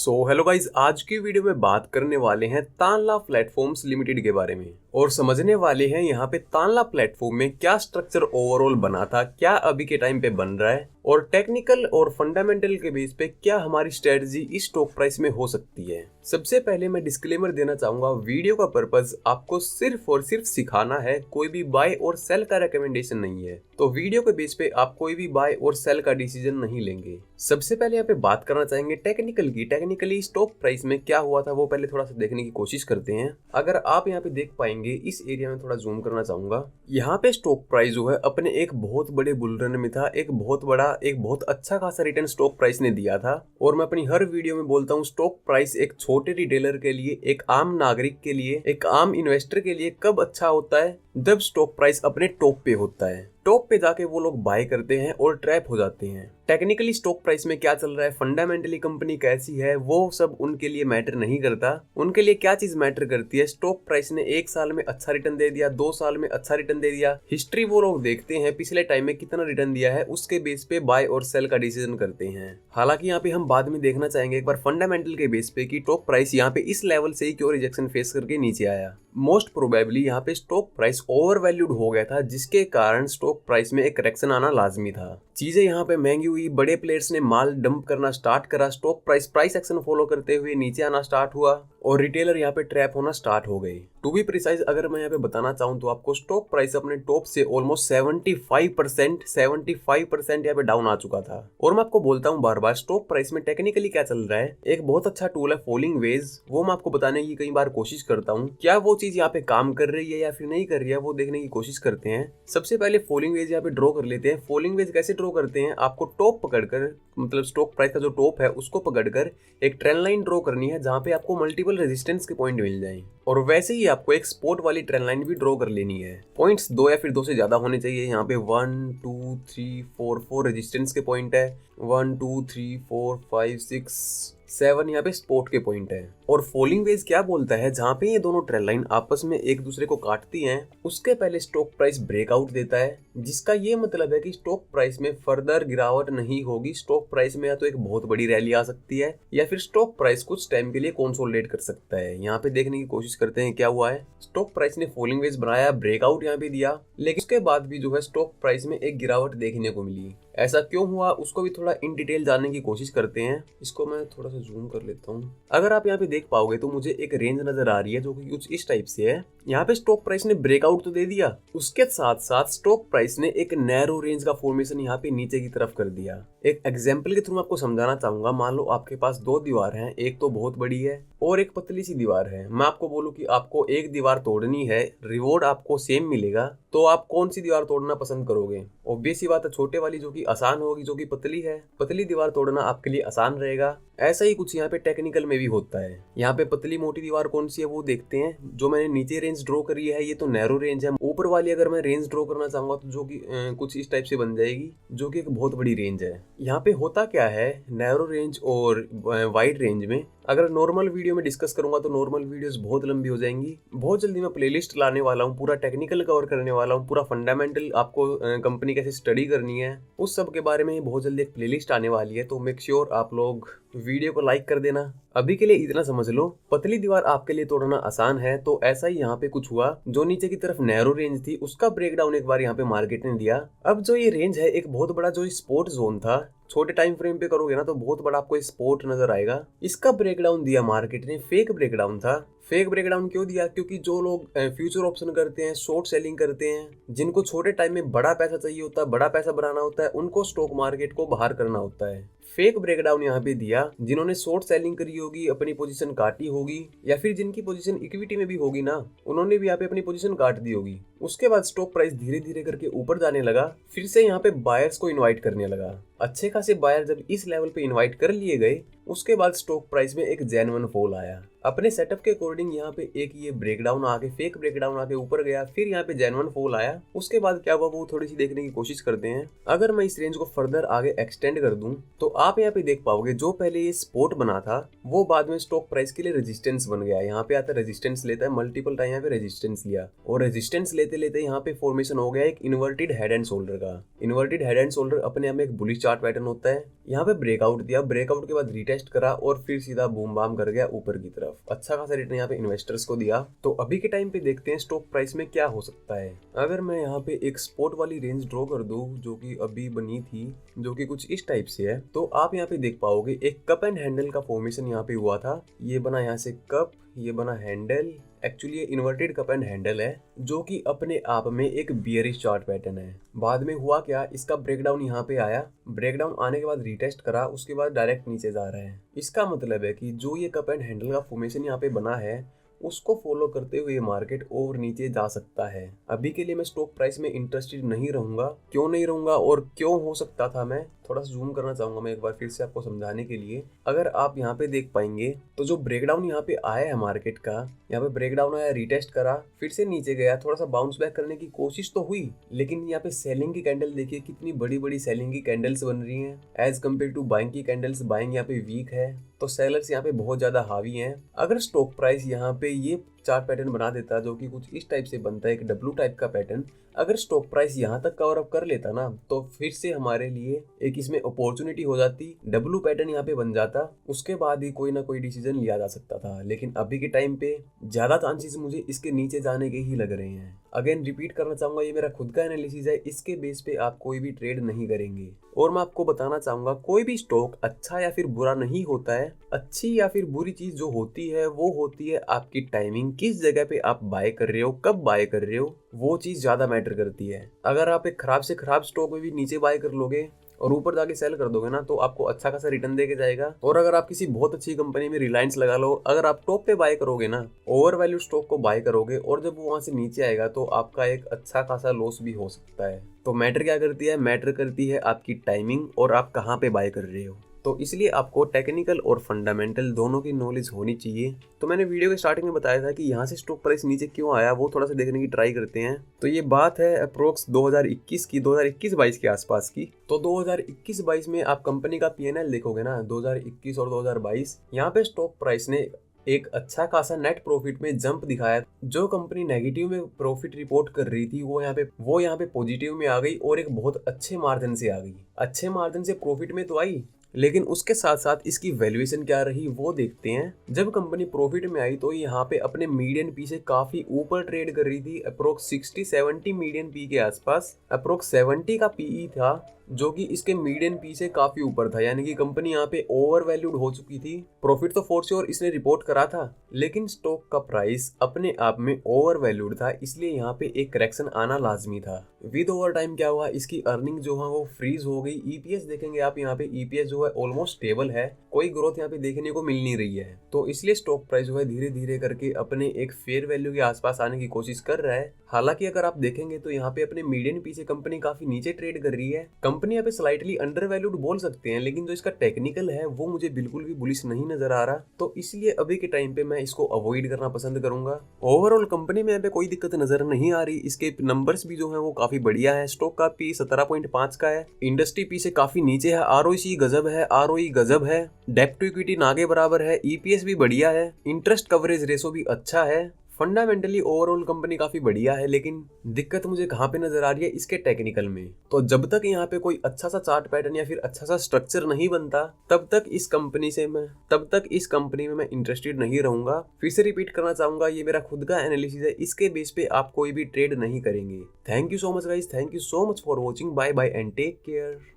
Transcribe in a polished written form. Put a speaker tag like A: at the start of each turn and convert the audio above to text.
A: Hello guys, आज की video में बात करने वाले हैं तानला प्लेटफॉर्म्स लिमिटेड के बारे में और समझने वाले हैं यहाँ पे तानला प्लेटफॉर्म में क्या स्ट्रक्चर ओवरऑल बना था, क्या अभी के टाइम पे बन रहा है और टेक्निकल और फंडामेंटल के बेस पे क्या हमारी स्ट्रेटजी इस स्टॉक प्राइस में हो सकती है। सबसे पहले मैं डिस्क्लेमर देना चाहूंगा, वीडियो का पर्पस आपको सिर्फ और सिर्फ सिखाना है, कोई भी बाय और सेल का रिकमेंडेशन नहीं है। तो वीडियो के बेस पे आप कोई भी बाय और सेल का डिसीजन नहीं लेंगे। सबसे पहले यहाँ पे बात करना चाहेंगे टेक्निकल की। टेक्निकली स्टॉक प्राइस में क्या हुआ था वो पहले थोड़ा सा देखने की कोशिश करते हैं। अगर आप यहाँ पे देख पाएंगे, इस एरिया में थोड़ा जूम करना चाहूंगा, यहाँ पे स्टॉक प्राइस जो है अपने एक बहुत बड़े बुल रन में था, एक बहुत अच्छा खासा रिटर्न स्टॉक प्राइस ने दिया था। और मैं अपनी हर वीडियो में बोलता हूँ, स्टॉक प्राइस एक छोटे रिटेलर के लिए, एक आम नागरिक के लिए, एक आम इन्वेस्टर के लिए कब अच्छा होता है, जब स्टॉक प्राइस अपने टॉप पे होता है। टॉप पे जाके वो लोग बाय करते हैं और ट्रैप हो जाते हैं। टेक्निकली स्टॉक प्राइस में क्या चल रहा है, फंडामेंटली कंपनी कैसी है, वो सब उनके लिए मैटर नहीं करता। उनके लिए क्या चीज मैटर करती है, स्टॉक प्राइस ने 1 साल में अच्छा रिटर्न दे दिया, 2 साल में अच्छा रिटर्न दे दिया, हिस्ट्री वो लोग देखते हैं, पिछले टाइम में कितना रिटर्न दिया है, उसके बेस पे बाय और सेल का डिसीजन करते हैं। हालांकि यहाँ पे हम बाद में देखना चाहेंगे एक बार फंडामेंटल के बेस पे कि स्टॉक प्राइस यहाँ पे इस लेवल से ही क्यों रिजेक्शन फेस करके नीचे आया। मोस्ट प्रोबेबली यहाँ पे स्टॉक प्राइस ओवर वैल्यूड हो गया था, जिसके कारण स्टॉक प्राइस में एक करेक्शन आना लाजमी था। चीजें यहाँ पे महंगी हुई, बड़े प्लेयर्स ने माल डंप करना स्टार्ट करा, स्टॉक प्राइस एक्शन फॉलो करते हुए नीचे आना स्टार्ट हुआ और रिटेलर यहाँ पे ट्रैप होना स्टार्ट हो गए। टू बी प्रिसाइज अगर मैं यहाँ पे बताना चाहूँ तो आपको स्टॉक प्राइस अपने टॉप से ऑलमोस्ट 75% यहाँ पे डाउन आ चुका था। और मैं आपको बोलता हूँ बार बार, स्टॉक प्राइस में टेक्निकली क्या चल रहा है, एक बहुत अच्छा टूल है फॉलिंग वेज, वो मैं आपको बताने की कई बार कोशिश करता हूँ। क्या वो चीज यहाँ पे काम कर रही है या फिर नहीं कर रही है, वो देखने की कोशिश करते हैं। सबसे पहले फॉलिंग वेज यहाँ पे ड्रॉ कर लेते हैं। फॉलिंग वेज कैसे ड्रॉ करते हैं, आपको टॉप पकड़कर, मतलब स्टॉक प्राइस का जो टॉप है उसको पकड़कर एक ट्रेंड लाइन ड्रॉ करनी है, जहाँ पे आपको मल्टीपल रेजिस्टेंस के पॉइंट मिल जाएं। और वैसे ही आपको एक स्पोर्ट वाली ट्रेंड लाइन भी ड्रॉ कर लेनी है। पॉइंट्स 2 या फिर 2 से ज्यादा होने चाहिए। यहाँ पे 1 2 3 4 रेजिस्टेंस के पॉइंट है, 1 2 3 4 5 6 7 यहाँ पे स्पोर्ट के पॉइंट है। और फॉलिंग वेज क्या बोलता है, जहाँ पे ये दोनों ट्रेंड लाइन आपस में एक दूसरे को काटती हैं, उसके पहले स्टॉक प्राइस ब्रेकआउट देता है, जिसका ये मतलब है कि स्टॉक प्राइस में फर्दर गिरावट नहीं होगी। स्टॉक प्राइस में या तो एक बहुत बड़ी रैली आ सकती है या फिर स्टॉक प्राइस कुछ टाइम के लिए कंसोलिडेट कर सकता है। यहाँ पे देखने की कोशिश करते हैं क्या हुआ है। स्टॉक प्राइस ने फॉलिंग वेज बनाया, ब्रेकआउट यहाँ पे दिया, लेकिन उसके बाद भी जो है स्टॉक प्राइस में एक गिरावट देखने को मिली। ऐसा क्यों हुआ उसको भी थोड़ा इन डिटेल जानने की कोशिश करते हैं। इसको मैं थोड़ा सा जूम कर लेता हूँ। अगर आप यहाँ पे देख पाओगे तो मुझे एक रेंज नजर आ रही है जो कि कुछ इस टाइप से है। यहाँ पे स्टॉक प्राइस ने ब्रेकआउट तो दे दिया, उसके साथ साथ स्टॉक प्राइस ने एक नैरो रेंज का फॉर्मेशन यहाँ पे नीचे की तरफ कर दिया। एक एग्जांपल के थ्रू मैं आपको समझाना चाहूंगा। मान लो आपके पास 2 दीवार हैं, एक तो बहुत बड़ी है और एक पतली सी दीवार है। मैं आपको बोलूं कि आपको एक दीवार तोड़नी है, रिवॉर्ड आपको सेम मिलेगा, तो आप कौन सी दीवार तोड़ना पसंद करोगे? ऑब्वियस सी बात है, छोटे वाली जो कि आसान होगी, जो कि पतली है। पतली दीवार तोड़ना आपके लिए आसान रहेगा। ऐसा ही कुछ यहाँ पे टेक्निकल में भी होता है। यहाँ पे पतली मोटी दीवार कौन सी है वो देखते हैं। जो मैंने नीचे रेंज ड्रॉ करी है ये तो नैरो रेंज है। ऊपर वाली अगर मैं रेंज ड्रॉ करना चाहूंगा तो जो कि कुछ इस टाइप से बन जाएगी, जो कि एक बहुत बड़ी रेंज है। यहाँ पे होता क्या है, नैरो रेंज और वाइड रेंज में अगर नॉर्मल वीडियो में डिस्कस करूंगा तो नॉर्मल वीडियोस बहुत लंबी हो जाएंगी। बहुत जल्दी मैं प्लेलिस्ट लाने वाला हूँ, पूरा टेक्निकल कवर करने वाला हूँ, पूरा फंडामेंटल आपको कंपनी कैसे स्टडी करनी है उस सब के बारे में बहुत जल्दी एक प्लेलिस्ट आने वाली है। तो मेक श्योर आप लोग वीडियो को लाइक कर देना। अभी के लिए इतना समझ लो, पतली दीवार आपके लिए तोड़ना आसान है। तो ऐसा ही यहाँ पे कुछ हुआ, जो नीचे की तरफ नैरो रेंज थी उसका ब्रेकडाउन एक बार यहाँ पे मार्केट ने दिया। अब जो ये रेंज है, एक बहुत बड़ा जो स्पोर्ट जोन था, छोटे टाइम फ्रेम पे करोगे ना तो बहुत बड़ा आपको स्पोर्ट नजर आएगा, इसका ब्रेकडाउन दिया मार्केट ने। फेक ब्रेकडाउन था। फेक ब्रेकडाउन क्यों दिया? क्योंकि जो लोग फ्यूचर ऑप्शन करते हैं, शॉर्ट सेलिंग करते हैं, जिनको छोटे टाइम में बड़ा पैसा चाहिए होता है, बड़ा पैसा बनाना होता है, उनको स्टॉक मार्केट को बाहर करना होता है। फेक ब्रेकडाउन यहाँ पे दिया। जिन्होंने शॉर्ट सेलिंग करी होगी, अपनी पोजीशन काटी होगी, या फिर जिनकी पोजीशन इक्विटी में भी होगी ना, उन्होंने भी यहाँ पे अपनी पोजीशन काट दी होगी। उसके बाद स्टॉक प्राइस धीरे धीरे करके ऊपर जाने लगा, फिर से यहाँ पे बायर्स को इनवाइट करने लगा। अच्छे खासे बायर जब इस लेवल पे इनवाइट कर लिए गए, उसके बाद स्टॉक प्राइस में एक जेन्युइन फॉल आया। अपने सेटअप के अकॉर्डिंग यहाँ पे एक ये ब्रेकडाउन आके फेक ब्रेकडाउन आके ऊपर गया, फिर यहाँ पे जेन्युइन फॉल आया। उसके बाद क्या हुआ वो थोड़ी सी देखने की कोशिश करते हैं। अगर मैं इस रेंज को फर्दर आगे एक्सटेंड कर दूं तो आप यहाँ पे देख पाओगे जो पहले ये सपोर्ट बना था वो बाद में स्टॉक प्राइस के लिए रेजिस्टेंस बन गया। यहाँ पे आता है रेजिस्टेंस लेता है, मल्टीपल टाइम यहाँ पे रेजिस्टेंस लिया और रेजिस्टेंस लेते लेते यहाँ पे फॉर्मेशन हो गया एक इन्वर्टेड हेड एंड शोल्डर का। इन्वर्टेड हेड एंड शोल्डर अपने आप में एक बुलिश चार्ट पैटर्न होता है। यहाँ पे ब्रेकआउट दिया, ब्रेकआउट के बाद रीटेस्ट करा और फिर सीधा बूम बाम कर गया ऊपर की तरफ। अच्छा खासा रिटर्न यहाँ पे इन्वेस्टर्स को दिया। तो अभी के टाइम पे देखते हैं स्टॉक प्राइस में क्या हो सकता है। अगर मैं यहाँ पे एक स्पॉट वाली रेंज ड्रॉ कर दूं जो कि अभी बनी थी, जो कि कुछ इस टाइप से है, तो आप यहाँ पे देख पाओगे एक कप एंड हैंडल का फॉर्मेशन यहाँ पे हुआ था। ये बना यहाँ से कप, ये बना हैंडल। एक्चुअली ये इन्वर्टेड कप एंड हैंडल है जो कि अपने आप में एक बियरिश चार्ट पैटर्न है। बाद में हुआ क्या, इसका ब्रेकडाउन यहाँ पे आया, ब्रेकडाउन आने के बाद रीटेस्ट करा, उसके बाद डायरेक्ट नीचे जा रहा है। इसका मतलब है कि जो ये कप एंड हैंडल का फॉर्मेशन यहाँ पे बना है उसको फॉलो करते हुए मार्केट और नीचे जा सकता है। अभी के लिए मैं स्टॉक प्राइस में इंटरेस्टेड नहीं रहूंगा। क्यों नहीं रहूंगा और क्यों हो सकता था, मैं थोड़ा सा जूम करना चाहूंगा मैं एक बार फिर से आपको समझाने के लिए। अगर आप यहाँ पे देख पाएंगे तो जो ब्रेकडाउन यहाँ पे आया है मार्केट का, यहाँ पे ब्रेकडाउन आया, रीटेस्ट करा, फिर से नीचे गया, थोड़ा सा बाउंस बैक करने की कोशिश तो हुई, लेकिन यहाँ पे सेलिंग की कैंडल देखिए कितनी बड़ी बड़ी सेलिंग की कैंडल्स बन रही हैं एज कम्पेयर टू बाइंग की कैंडल्स। बाइंग यहाँ पे वीक है तो सेलर्स यहाँ पे बहुत ज्यादा हावी हैं। अगर स्टॉक प्राइस यहाँ पे ये चार्ट पैटर्न बना देता जो कि कुछ इस टाइप से बनता है, एक डब्ल्यू टाइप का पैटर्न, अगर स्टॉक प्राइस यहाँ तक कवर अप कर लेता ना तो फिर से हमारे लिए एक इसमें अपॉर्चुनिटी हो जाती, डब्ल्यू पैटर्न यहाँ पे बन जाता, उसके बाद ही कोई ना कोई डिसीजन लिया जा सकता था। लेकिन अभी के टाइम पे ज्यादा चांसेस मुझे इसके नीचे जाने के ही लग रहे हैं। अगेन रिपीट करना चाहूंगा, ये मेरा खुद का एनालिसिस है, इसके बेस पे आप कोई भी ट्रेड नहीं करेंगे। और मैं आपको बताना चाहूंगा कोई भी स्टॉक अच्छा या फिर बुरा नहीं होता है। अच्छी या फिर बुरी चीज जो होती है वो होती है आपकी टाइमिंग, किस जगह पे आप बाय कर रहे हो, कब बाय कर रहे हो, वो चीज ज्यादा मैटर करती है। अगर आप एक खराब से खराब स्टॉक में भी नीचे बाय कर लोगे और ऊपर जाके सेल कर दोगे ना तो आपको अच्छा खासा रिटर्न देके जाएगा। और अगर आप किसी बहुत अच्छी कंपनी में रिलायंस लगा लो, अगर आप टॉप पे बाय करोगे ना, ओवर वैल्यू स्टॉक को बाय करोगे और जब वो वहां से नीचे आएगा तो आपका एक अच्छा खासा लॉस भी हो सकता है। तो मैटर क्या करती है, मैटर करती है आपकी टाइमिंग और आप कहाँ पे बाय कर रहे हो। तो इसलिए आपको टेक्निकल और फंडामेंटल दोनों की नॉलेज होनी चाहिए। तो मैंने वीडियो के स्टार्टिंग में बताया था कि यहाँ से स्टॉक प्राइस नीचे क्यों आया, वो थोड़ा सा देखने की ट्राई करते हैं। तो ये बात है अप्रोक्स 2021 की, 2021-22 के आसपास की। तो 2021-22 में आप कंपनी का पीएनएल देखोगे ना, 2021 और 2022, यहाँ पे स्टॉक प्राइस ने एक अच्छा खासा नेट प्रॉफिट में जंप दिखाया। जो कंपनी नेगेटिव में प्रॉफिट रिपोर्ट कर रही थी वो यहाँ पे पॉजिटिव में आ गई और एक बहुत अच्छे मार्जिन से आ गई। अच्छे मार्जिन से प्रॉफिट में तो आई, लेकिन उसके साथ साथ इसकी वैल्यूएशन क्या रही वो देखते हैं। जब कंपनी प्रॉफिट में आई तो यहाँ पे अपने मीडियन पी से काफी ऊपर ट्रेड कर रही थी, अप्रोक्स 60-70 मीडियन पी के आसपास। अप्रोक्स 70 का पीई था जो कि इसके मीडियन पी से काफी ऊपर था, यानी कि कंपनी यहाँ पे ओवर वैल्यूड हो चुकी थी। प्रॉफिट तो फोर श्योर इसने रिपोर्ट करा था, लेकिन स्टॉक का प्राइस अपने आप में ओवर वैल्यूड था, इसलिए यहाँ पे एक करेक्शन आना लाजमी था। विद ओवर टाइम क्या हुआ, इसकी अर्निंग जो है वो फ्रीज हो गई। ईपीएस देखेंगे आप, यहाँ पे ईपीएस जो है ऑलमोस्ट स्टेबल है, कोई ग्रोथ यहाँ पे देखने को मिल नहीं रही है। तो इसलिए स्टॉक प्राइस जो है धीरे धीरे करके अपने एक फेयर वैल्यू के आसपास आने की कोशिश कर रहा है। हालांकि अगर आप देखेंगे तो यहाँ पे अपने मीडियन पी से कंपनी काफी नीचे ट्रेड कर रही है। कंपनी यहाँ पे स्लाइटली अंडर वैल्यूड बोल सकते हैं, लेकिन जो इसका टेक्निकल है वो मुझे बिल्कुल भी बुलिश नहीं नजर आ रहा। तो इसलिए अभी के टाइम पे मैं इसको अवॉइड करना पसंद करूंगा। ओवरऑल कंपनी में यहाँ पे कोई दिक्कत नजर नहीं आ रही, इसके नंबर्स भी जो है वो काफी बढ़िया है। स्टॉक का पी 17.5 का है, इंडस्ट्री पी से काफी नीचे है, आरओसी गजब है, आरओई गजब है, डेब्ट टू इक्विटी ना के बराबर है, ईपीएस भी बढ़िया है, इंटरेस्ट कवरेज रेशो भी अच्छा है। फंडामेंटली ओवरऑल कंपनी काफी बढ़िया है, लेकिन दिक्कत मुझे कहाँ पे नजर आ रही है, इसके टेक्निकल में। तो जब तक यहाँ पे कोई अच्छा सा चार्ट पैटर्न या फिर अच्छा सा स्ट्रक्चर नहीं बनता तब तक इस कंपनी में मैं इंटरेस्टेड नहीं रहूंगा। फिर से रिपीट करना चाहूंगा, ये मेरा खुद का एनालिसिस है, इसके बेस पे आप कोई भी ट्रेड नहीं करेंगे। Thank you so much guys, thank you so much for watching, bye bye and take care.